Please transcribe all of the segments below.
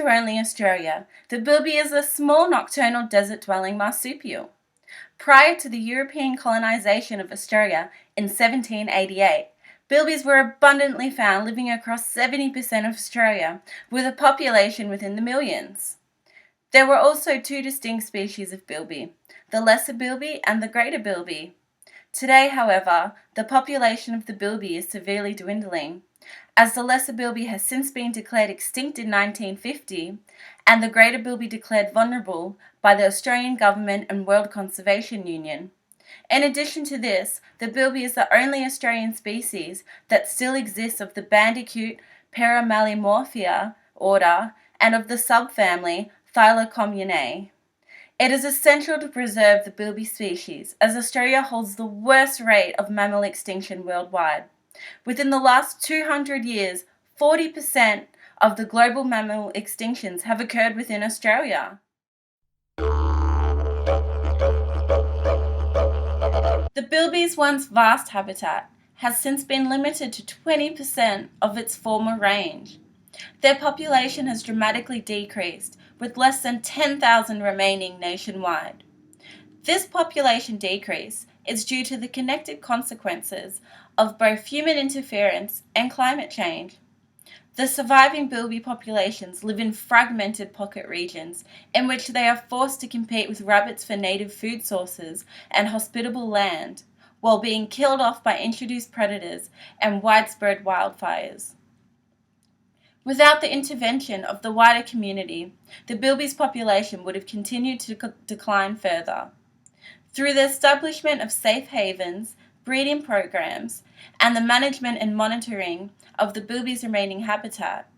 winter-only Australia, the bilby is a small nocturnal desert-dwelling marsupial. Prior to the European colonisation of Australia in 1788, bilbies were abundantly found living across 70% of Australia, with a population within the millions. There were also two distinct species of bilby, the lesser bilby and the greater bilby. Today, however, the population of the bilby is severely dwindling, as the lesser bilby has since been declared extinct in 1950 and the greater bilby declared vulnerable by the Australian Government and World Conservation Union. In addition to this, the bilby is the only Australian species that still exists of the bandicoot Paramelimorphia order and of the subfamily Thylacomunae. It is essential to preserve the bilby species, as Australia holds the worst rate of mammal extinction worldwide. Within the last 200 years, 40% of the global mammal extinctions have occurred within Australia. The bilby's once vast habitat has since been limited to 20% of its former range. Their population has dramatically decreased, with less than 10,000 remaining nationwide. This population decrease is due to the connected consequences of both human interference and climate change. The surviving bilby populations live in fragmented pocket regions in which they are forced to compete with rabbits for native food sources and hospitable land, while being killed off by introduced predators and widespread wildfires. Without the intervention of the wider community, the bilby's population would have continued to decline further. Through the establishment of safe havens, breeding programs, and the management and monitoring of the bilby's remaining habitat,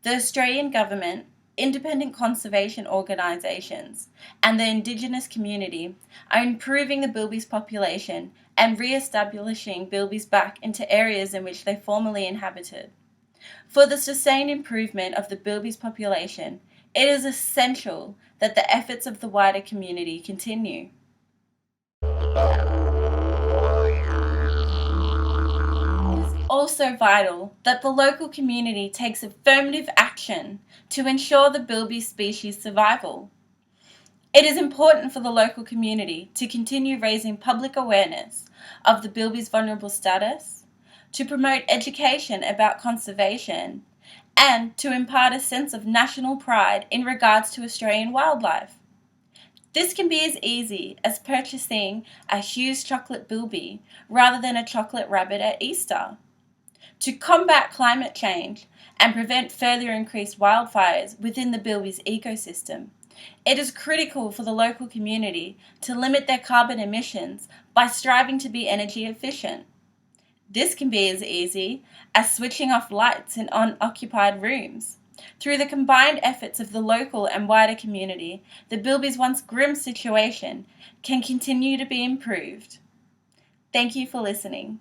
the Australian Government, independent conservation organisations, and the Indigenous community are improving the bilby's population and re-establishing bilbies back into areas in which they formerly inhabited. For the sustained improvement of the bilby's population, it is essential that the efforts of the wider community continue. It is also vital that the local community takes affirmative action to ensure the bilby species' survival. It is important for the local community to continue raising public awareness of the bilby's vulnerable status, to promote education about conservation, and to impart a sense of national pride in regards to Australian wildlife. This can be as easy as purchasing a Hughes chocolate bilby rather than a chocolate rabbit at Easter. To combat climate change and prevent further increased wildfires within the bilby's ecosystem, it is critical for the local community to limit their carbon emissions by striving to be energy efficient. This can be as easy as switching off lights in unoccupied rooms. Through the combined efforts of the local and wider community, the bilby's once grim situation can continue to be improved. Thank you for listening.